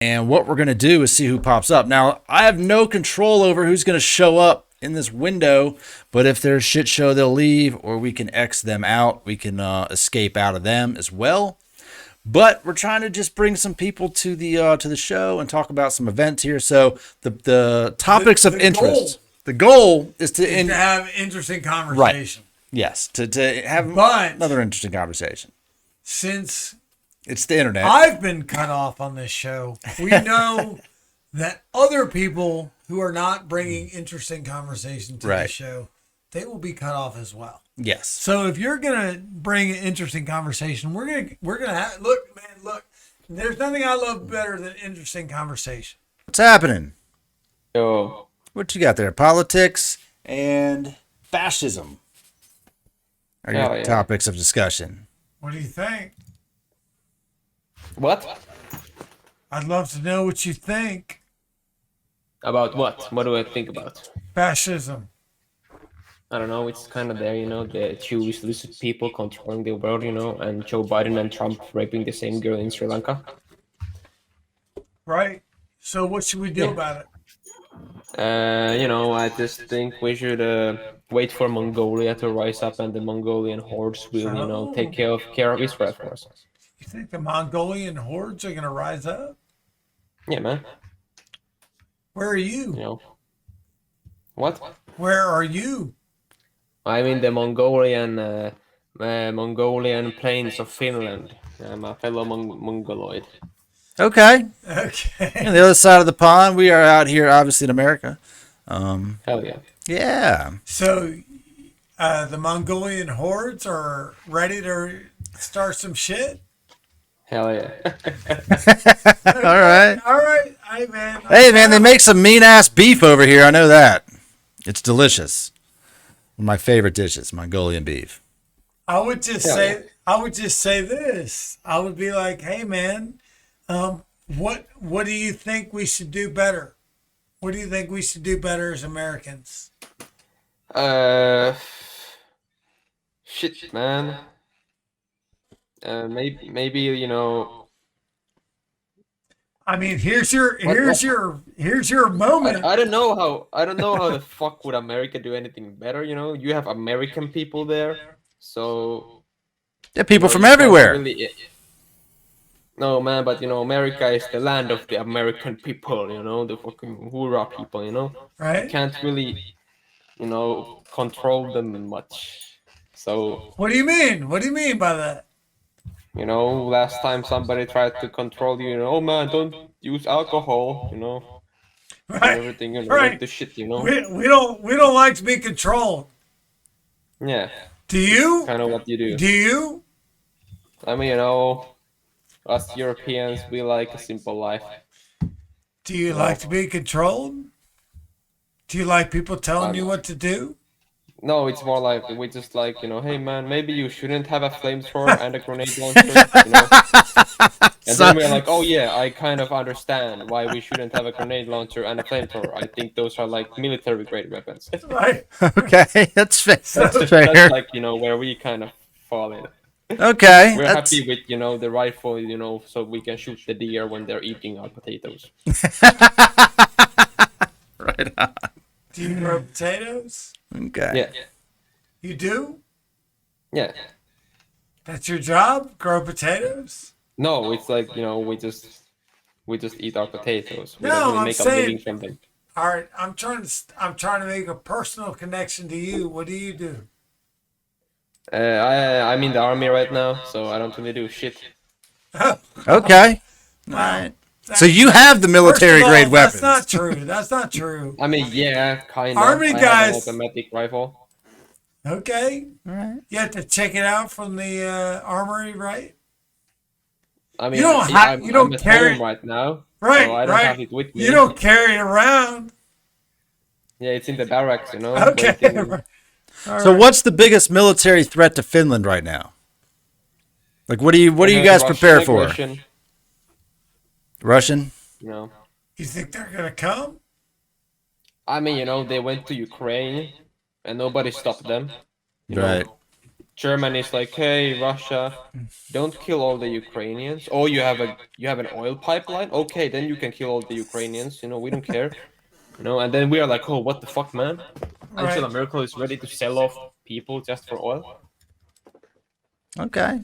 And what we're going to do is see who pops up. Now, I have no control over who's going to show up in this window, but if they're a shit show, they'll leave, or we can X them out. We can escape out of them as well. But we're trying to just bring some people to the show and talk about some events here. So the topics of interest. The goal is to have interesting conversation. Right. Yes, to have another interesting conversation. Since it's the internet, I've been cut off on this show. We know that other people who are not bringing interesting conversation to the show, they will be cut off as well. Yes. So if you're gonna bring an interesting conversation, we're gonna have look. There's nothing I love better than interesting conversation. What's happening? Yo. What you got there? Politics and fascism are your topics of discussion. What do you think? What? I'd love to know what you think. About what? What do I think about? Fascism. I don't know. It's kind of there, you know, the two lizard people controlling the world, you know, and Joe Biden and Trump raping the same girl in Sri Lanka. Right. So what should we do about it? You know, I just think we should wait for Mongolia to rise up, and the Mongolian hordes will, you know, take care of Israel for us. You think the Mongolian hordes are gonna rise up? Yeah, man. Where are you? You know. What? Where are you? I'm in the Mongolian plains of Finland. I'm a fellow Mongoloid. Okay. Okay. On the other side of the pond, we are out here, obviously in America. Hell yeah. Yeah. So, the Mongolian hordes are ready to start some shit? Hell yeah. All right. All right. Hey, man. Hey, man, they make some mean-ass beef over here. I know that. It's delicious. One of my favorite dishes, Mongolian beef. I would just say this. I would be like, hey, man, what do you think we should do better? What do you think we should do better as Americans? Shit, man. Maybe you know. I mean, here's your moment. I don't know how the fuck would America do anything better. You know, you have American people there, so. Yeah, people from everywhere. No, man, but you know, America is the land of the American people. You know, the fucking hoorah people. You know, right? You can't really, you know, control them much. So. What do you mean? What do you mean by that? You know, last time somebody tried to control you, you know, oh man, don't use alcohol, you know, right? Everything, you know, right. The shit, you know. We don't like to be controlled. Yeah. Do you? Kind of what you do. Do you? I mean, you know, us Europeans, we like a simple life. Do you like to be controlled? Do you like people telling you what to do? No, it's more like we just like, you know, hey man, maybe you shouldn't have a flamethrower and a grenade launcher, you know. And then we're like, oh yeah, I kind of understand why we shouldn't have a grenade launcher and a flamethrower. I think those are like military grade weapons. Right. Okay, that's fair. That's like, you know, where we kind of fall in. Okay. We're happy with, you know, the rifle, you know, so we can shoot the deer when they're eating our potatoes. Right on. Do you grow potatoes? Okay. Yeah. You do? Yeah. That's your job? Grow potatoes? No, it's like, you know, we just eat our potatoes. We No, don't really I'm make a saying, living from them. all right, I'm trying to make a personal connection to you. What do you do? I'm in the army right now, so I don't really do shit. Okay. All right. So you have the military grade weapons. That's not true. That's not true. I mean, yeah, kind of. Army I guys. have an automatic rifle. Okay. All right. You have to check it out from the armory, right? I mean, You don't I'm at carry home right now, right. so I don't right. have it with me. You don't carry it around. Yeah, it's in the barracks, you know. Okay. waiting. So what's the biggest military threat to Finland right now? Like, what do you guys prepare for? Russian? You know. You think they're gonna come? I mean, you know, they went to Ukraine, and nobody stopped them. You Right. know, Germany's like, hey, Russia, don't kill all the Ukrainians. Oh, you have an oil pipeline? Okay, then you can kill all the Ukrainians. We don't care. And then we are like, oh, what the fuck, man? Right. Angela Merkel is ready to sell off people just for oil. Okay.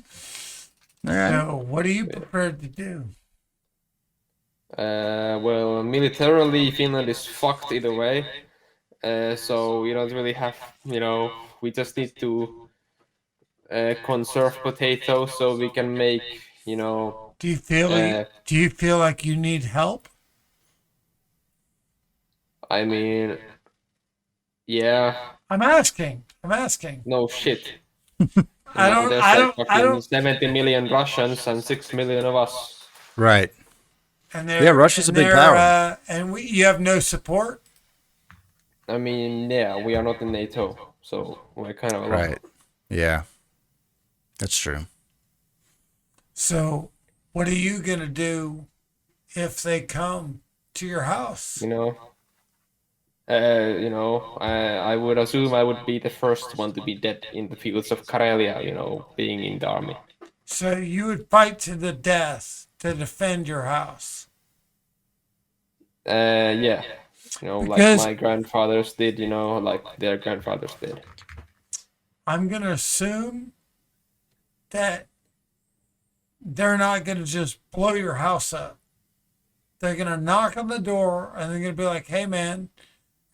All right. So, what are you prepared to do? Well, militarily, Finland is fucked either way. So we don't really have, we just need to conserve potatoes so we can make, Do you feel like you need help? I mean, yeah, I'm asking. no shit. I There's don't. 70 million Russians and 6 million of us. Right. And Yeah, Russia's a big power. And you have no support. I mean, yeah, we are not in NATO, so we're kind of alone. Right. Yeah. That's true. So, what are you gonna do if they come to your house? I would assume I would be the first one to be dead in the fields of Karelia, being in the army. So you would fight to the death to defend your house. Yeah. Like my grandfathers did, like their grandfathers did. I'm gonna assume that they're not gonna just blow your house up. They're gonna knock on the door and they're gonna be like, "Hey, man,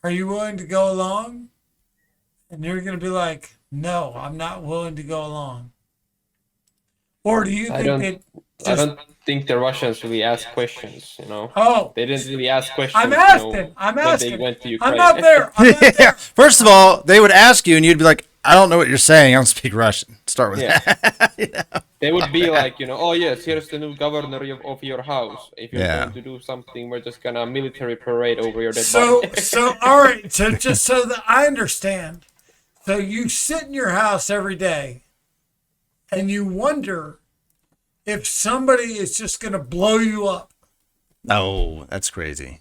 are you willing to go along?" And you're going to be like, "No, I'm not willing to go along." Or do you think I don't think the Russians really ask questions, Oh, They didn't really ask questions. I'm asking. When they went to Ukraine. I'm not there. Yeah. First of all, they would ask you, and you'd be like, "I don't know what you're saying. I don't speak Russian." Start with that. They would be like, "Oh yes, here's the new governor of your house. If you're going to do something, we're just gonna military parade over your dead body." So all right. So just so that I understand, so you sit in your house every day, and you wonder if somebody is just going to blow you up. No, that's crazy.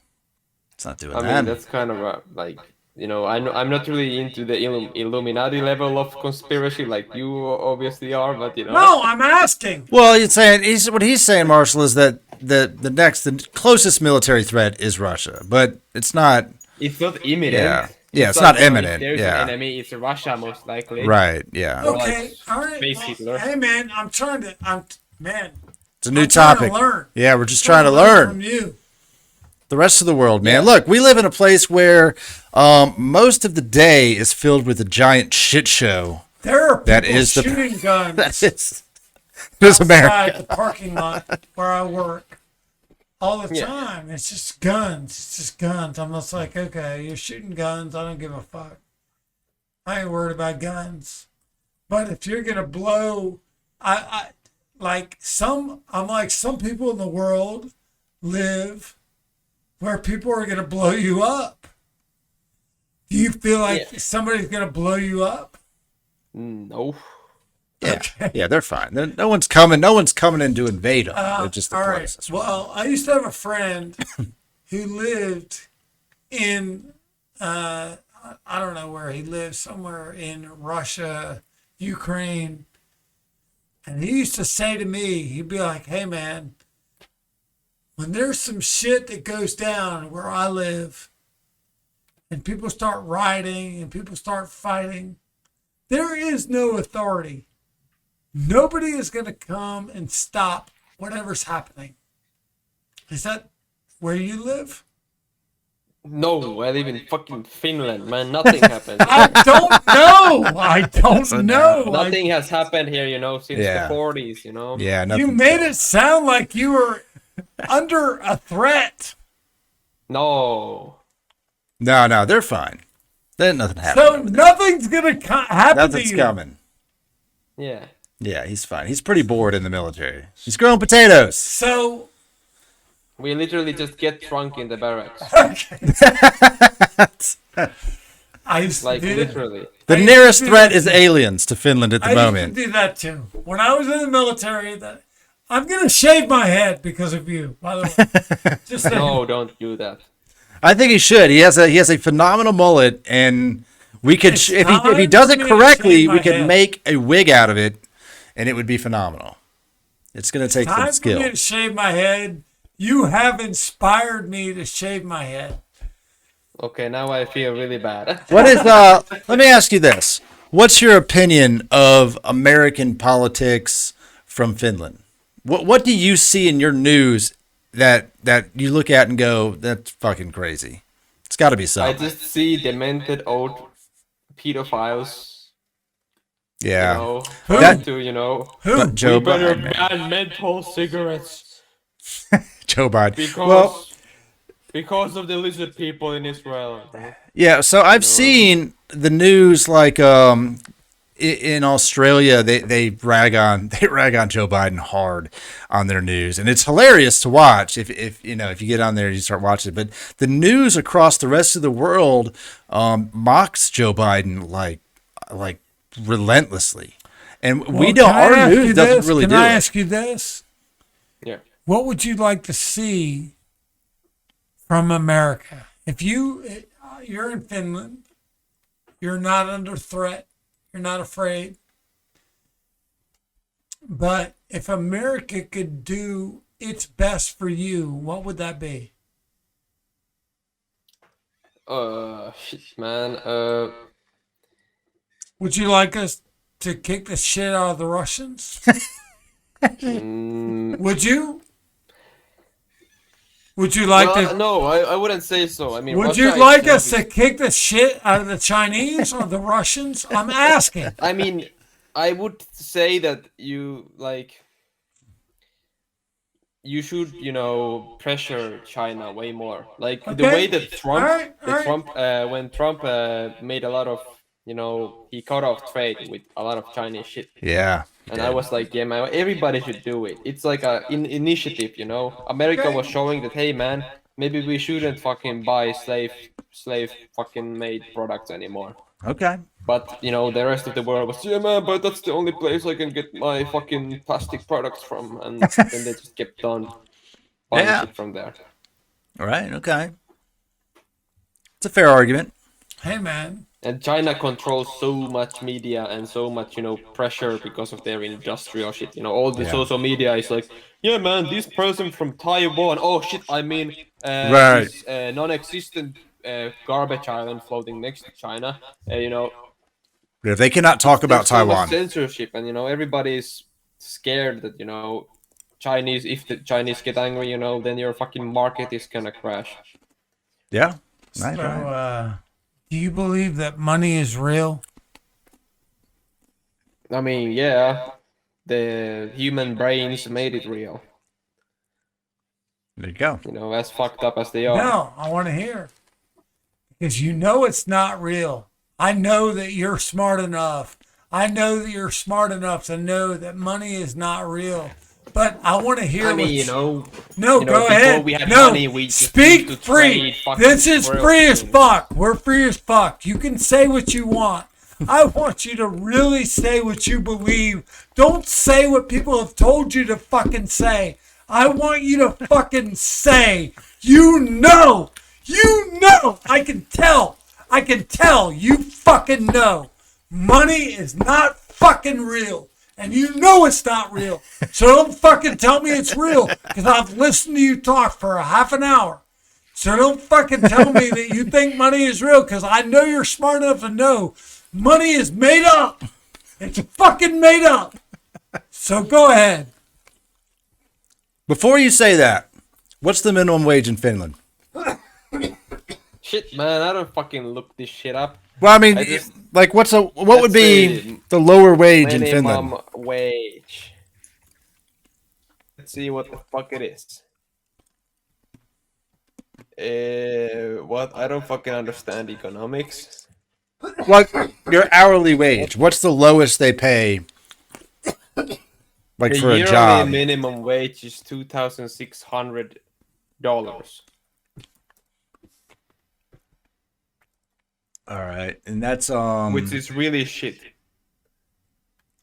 It's not doing I that. mean, that's kind of I'm not really into the Illuminati level of conspiracy like you obviously are, but No, I'm asking. Well, what he's saying, Marshall, is that the closest military threat is Russia, but it's not. It's not imminent. Yeah, it's not imminent. If there's Yeah. an enemy, it's Russia most likely. Right. Yeah. Okay. All right. Space Hitler. Hey, man, man. It's a new I'm trying to topic. learn. Yeah, we're just trying to learn. From you. The rest of the world, man. Look, we live in a place where most of the day is filled with a giant shit show. There are people That is the- shooting guns That is America. outside the parking lot where I work all the time. It's just guns. I'm just like, okay, you're shooting guns. I don't give a fuck. I ain't worried about guns. But if you're gonna blow, I'm like some people in the world live where people are gonna blow you up. Do you feel like somebody's gonna blow you up? No. Yeah, yeah, they're fine. No one's coming. No one's coming in to invade them. They're just the All place. right. Well, I used to have a friend who lived in I don't know where he lived, somewhere in Russia, Ukraine. And he used to say to me, he'd be like, "Hey man, when there's some shit that goes down where I live and people start rioting and people start fighting, there is no authority. Nobody is going to come and stop whatever's happening." Is that where you live? No, I live in fucking Finland, man. Nothing happened. I don't know. Nothing has happened here, since Yeah. the 40s, Yeah, You nothing. made it sound like you were under a threat. No. No, they're fine. There's nothing happening. So nothing's going to happen Nothing's to you. coming. Yeah. Yeah, he's fine. He's pretty bored in the military. He's growing potatoes. So, We literally just get drunk in the barracks. I used to Like, do that. literally. The I used nearest to do threat that. is aliens to Finland at the I moment. used to do that too. When I was in the military, I'm going to shave my head because of you, by the way. Just saying. No, don't do that. I think he should. He has a phenomenal mullet, and We could, It's if time he does for it me to correctly, shave my we could head. make a wig out of it, and it would be phenomenal. It's going to take some Time for skill. me to shave my head. You have inspired me to shave my head. Okay, now I feel really bad. What is let me ask you this. What's your opinion of American politics from Finland? What do you see in your news that you look at and go, that's fucking crazy? It's got to be I something. just see demented old pedophiles, Yeah. you know, Who? trying to, you know, But Joe we better Biden, man. ban menthol cigarettes Joe Biden. because Well, because of the lizard people in Israel. yeah, so I've seen the news like in Australia they rag on Joe Biden hard on their news, and it's hilarious to watch if you know if you get on there and you start watching it. But the news across the rest of the world mocks Joe Biden like relentlessly, and we Well, don't. can I Our ask news you doesn't this? really Can do I it. ask you this? Yeah. What would you like to see from America? If you're in Finland, you're not under threat, you're not afraid. But if America could do its best for you, what would that be? Shit, man. Would you like us to kick the shit out of the Russians? Would you? Would you like well, to? no, I wouldn't say so. I mean, Would Russia you is like still us to kick the shit out of the Chinese or the Russians? I'm asking. I mean, I would say that you like. You should, you know, pressure China way more. Like the Okay. way that Trump, Alright, alright. when Trump made a lot of, you know, he cut off trade with a lot of Chinese shit. Yeah. And I was like, yeah, man, everybody should do it. It's like a initiative, you know. America Okay. was showing that, hey, man, maybe we shouldn't fucking buy slave fucking made products anymore. Okay. But you know, the rest of the world was, yeah, man, but that's the only place I can get my fucking plastic products from, and then they just kept on buying Yeah. shit from there. All right. Okay. It's a fair argument. Hey, man. And China controls so much media and so much, you know, pressure because of their industrial shit. You know, all the Yeah. social media is like, yeah, man, this person from Taiwan. Oh shit, I mean, Right. this non-existent garbage island floating next to China. You know, If they cannot talk about there's so much Taiwan. censorship, and you know, everybody's scared that, you know, Chinese. If the Chinese get angry, you know, then your fucking market is gonna crash. Yeah. So, Right. do you believe that money is real? I mean, yeah, the human brains made it real. There you go. You know, as fucked up as they are. No, I want to hear. Because you know it's not real. I know that you're smart enough. I know that you're smart enough to know that money is not real. But I want to hear I mean, what you know, No, you know, go before ahead. we had No, money, we just speak used to free. trade fucking This is royalties. free as fuck. We're free as fuck. You can say what you want. I want you to really say what you believe. Don't say what people have told you to fucking say. I want you to fucking say, you know, I can tell, you fucking know. Money is not fucking real. And you know it's not real. So don't fucking tell me it's real. Because I've listened to you talk for a half an hour. So don't fucking tell me that you think money is real. Because I know you're smart enough to know money is made up. It's fucking made up. So go ahead. Before you say that, what's the minimum wage in Finland? Shit, man, I don't fucking look this shit up. Well, I mean, I just- like, what would let's be say the lower wage in Finland? Minimum wage. Let's see what the fuck it is. What? I don't fucking understand economics. Like your hourly wage. What's the lowest they pay? Like The for a yearly job. minimum wage is $2,600. All right, and that's Which is really shit.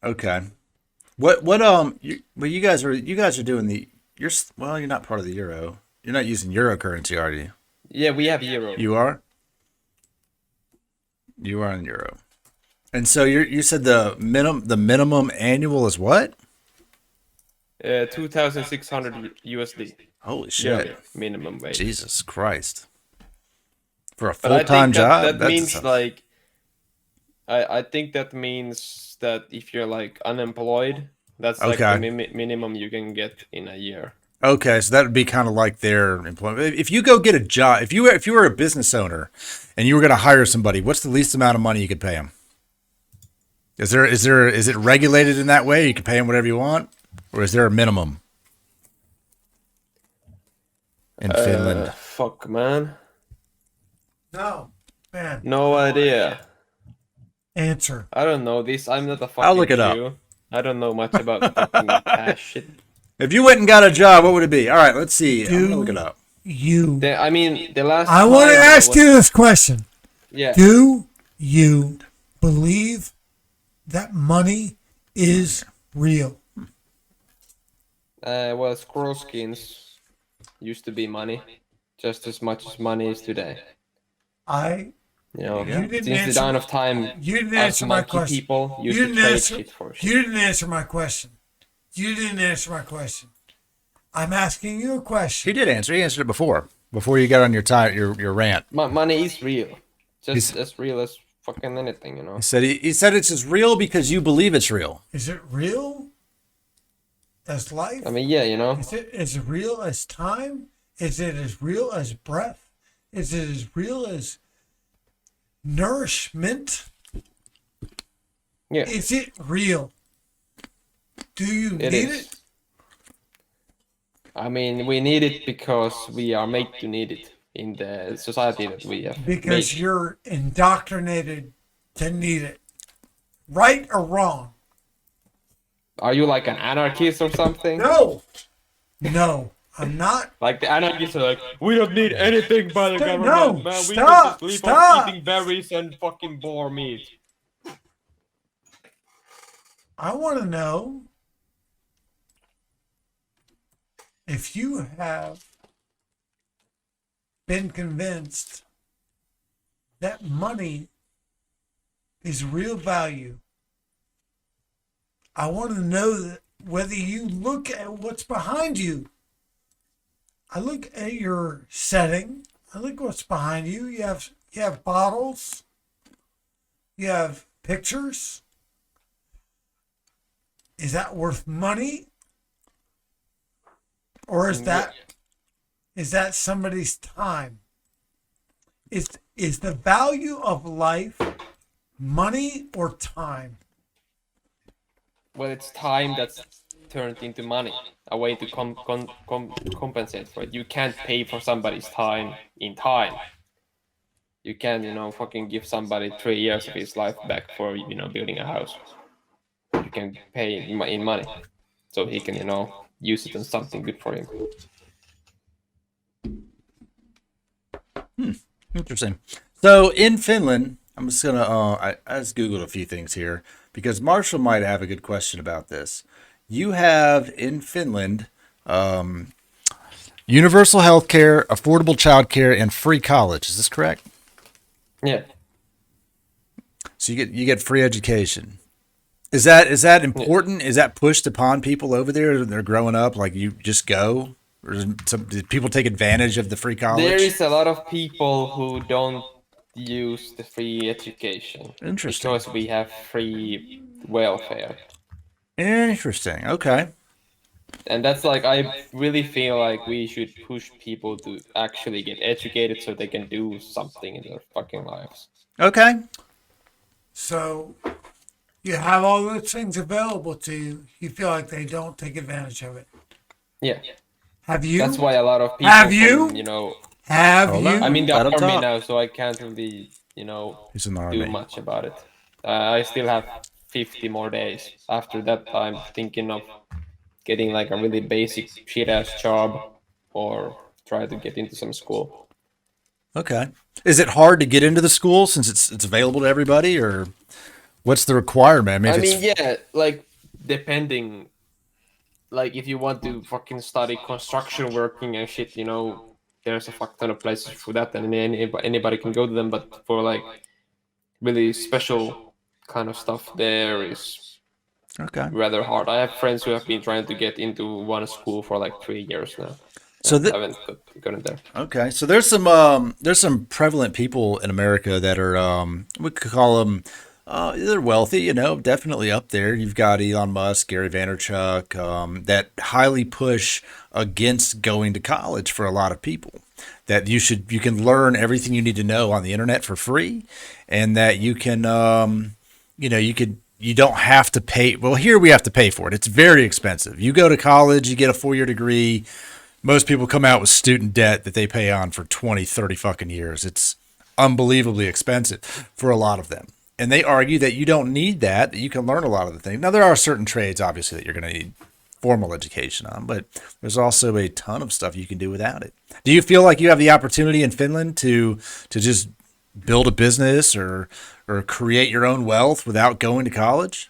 okay. What you guys are doing you're not part of the euro. You're not using euro currency, are you? Yeah, we have euro. You are? You are in euro. And so you said the minimum annual is what? 2,600 USD. Holy shit. Yearly minimum wage. Jesus Christ. For a But I full-time think job? that That's means tough. like I think that means that if you're like unemployed, that's like the Okay. minimum you can get in a year. Okay, so that would be kind of like their employment. If you go get a job, if you were a business owner and you were going to hire somebody, what's the least amount of money you could pay them? Is it regulated in that way? You can pay them whatever you want, or is there a minimum in Finland? Fuck, man. No, man. No idea. Answer. I don't know this. I'm not a fucking I'll look it up. Jew. I don't know much about fucking cash shit. If you went and got a job, what would it be? All right, let's see. I'm gonna look it up. You. I mean, the last I want to time ask you this question. Yeah. Do you believe that money is real? Well, squirrel skins used to be money, just as much as money is today. You know, You didn't since the dawn of time, You didn't us answer my monkey question. people used You to didn't trade answer. shit for shit. You didn't answer my question. You didn't answer my question. I'm asking you a question. He did answer. He answered it before you got on your rant. Money is real, just He's- as real as fucking anything, you know. He said it's as real because you believe it's real. Is it real as life? I mean, yeah, you know. Is it as real as time? Is it as real as breath? Is it as real as nourishment? Yeah, Is it real? Do you it need is. it? I mean, we need it because we are made to need it in the society that we have Because made. you're indoctrinated to need it. Right or wrong? Are you like an anarchist or something? No. No, I'm not. Like the anarchists are like, we don't need anything by the Stop, government, no, man. We stop, can just live stop. on eating berries and fucking boar meat. I want to know if you have been convinced that money is real value. I want to know that whether you look at what's behind you. I look at your setting. I look what's behind you. You have bottles. You have pictures. Is that worth money? Or is that somebody's time? Is the value of life money or time? Well, it's time that's turned into money, a way to compensate for it. You can't pay for somebody's time in time. You can't, you know, fucking give somebody 3 years of his life back for, you know, building a house. You can pay in money, so he can, you know, use it on something good for him. Interesting. So in Finland, I'm just gonna I just googled a few things here because Marshall might have a good question about this. You have in Finland universal health care, affordable child care, and free college. Is this correct? Yeah. So you get free education. Is that important? Is that pushed upon people over there? They're growing up like you just go, or did people take advantage of the free college? There is a lot of people who don't use the free education. Interesting. Because we have free welfare. Interesting. Okay. And that's like, I really feel like we should push people to actually get educated so they can do something in their fucking lives. Okay. So you have all those things available to you. You feel like they don't take advantage of it. Yeah. Have you? That's why a lot of people, Have you? you know, Have Hold you? on. I'm in the Let 'em army talk. now, so I can't really, you know, He's in the do army. much about it. I still have 50 more days. After that, I'm thinking of getting like a really basic shit-ass job or try to get into some school. Okay. Is it hard to get into the school since it's available to everybody, or what's the requirement? I if mean, yeah, like depending, like if you want to fucking study construction working and shit, you know, there's a fuck ton of places for that, and anybody can go to them. But for like really special kind of stuff there is Okay. rather hard. I have friends who have been trying to get into one school for like 3 years now. So Haven't gotten there. okay, so there's some prevalent people in America that are we could call them they're wealthy, you know, definitely up there. You've got Elon Musk, Gary Vaynerchuk, that highly push against going to college for a lot of people. That you can learn everything you need to know on the internet for free, and that you can you don't have to pay. Well, here we have to pay for it. It's very expensive. You go to college, you get a 4-year degree. Most people come out with student debt that they pay on for 20, 30 fucking years. It's unbelievably expensive for a lot of them. And they argue that you don't need that you can learn a lot of the things. Now, there are certain trades, obviously, that you're going to need formal education on, but there's also a ton of stuff you can do without it. Do you feel like you have the opportunity in Finland to just build a business or create your own wealth without going to college?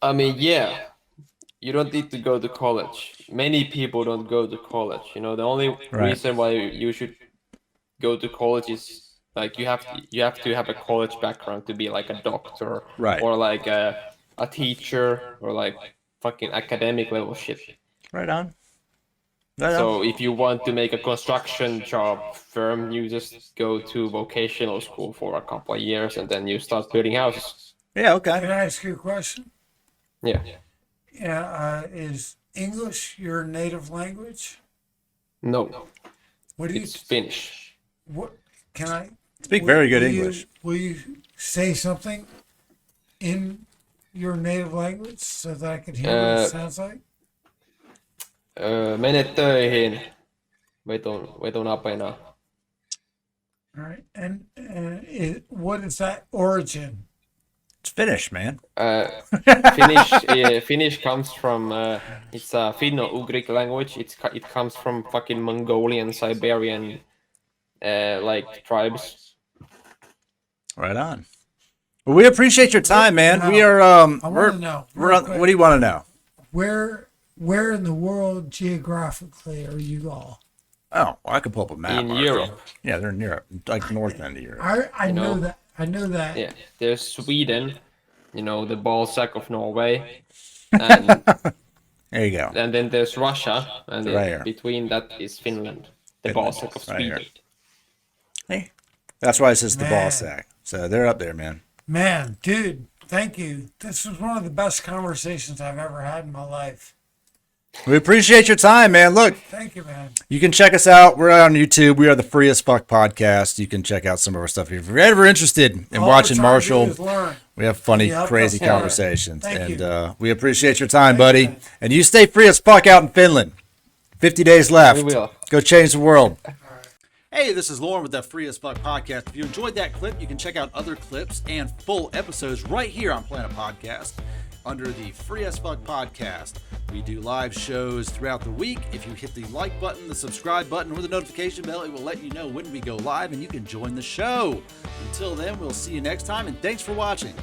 I mean, yeah, you don't need to go to college. Many people don't go to college. You know, the only reason why you should go to college is like you have to have a college background to be like a doctor, Right. or like a teacher, or like fucking academic level shit. Right on. So if you want to make a construction job firm, you just go to vocational school for a couple of years and then you start building houses. Yeah, okay. Can I ask you a question? Yeah. Yeah, is English your native language? No, What do you? it's Finnish. What can I? Speak very good will you- English. will you say something in your native language so that I can hear what it sounds like? Mene töihin. Vetun apena. All right, and what is that origin? It's Finnish, man. Finnish comes from it's a Finno-Ugric language. It comes from fucking Mongolian, Siberian like tribes. Right on. Well, we appreciate your time, man. Now, We are I want to know. we're real on, quick, what do you want to know? where in the world geographically are you all? Oh, well, I could pull up a map. In already. Europe. Yeah, they're in Europe, like north end of Europe. I know know. that. I know that. Yeah, there's Sweden, you know, the ball sack of Norway, and There you go. and then there's Russia, and Right here. between that is Finland, the ball sack of Right Sweden. here. Hey, that's why it says the ball Man. sack. So they're up there, man. Man, dude, thank you. This was one of the best conversations I've ever had in my life. We appreciate your time, man. Look, Thank you, man. you can check us out. We're on YouTube. We are the Free as Fuck podcast. You can check out some of our stuff if you're ever interested in All watching we're trying to do Marshall. is learn. We have funny, You helped crazy us learn. conversations. Thank And you. we appreciate your time, Thank buddy. you, man. And you stay free as fuck out in Finland. 50 days left. We will. Go change the world. Hey, this is Lauren with the Free as Fuck podcast. If you enjoyed that clip, you can check out other clips and full episodes right here on Planet Podcast under the Free as Fuck podcast. We do live shows throughout the week. If you hit the like button, the subscribe button, or the notification bell, it will let you know when we go live and you can join the show. Until then, we'll see you next time, and thanks for watching.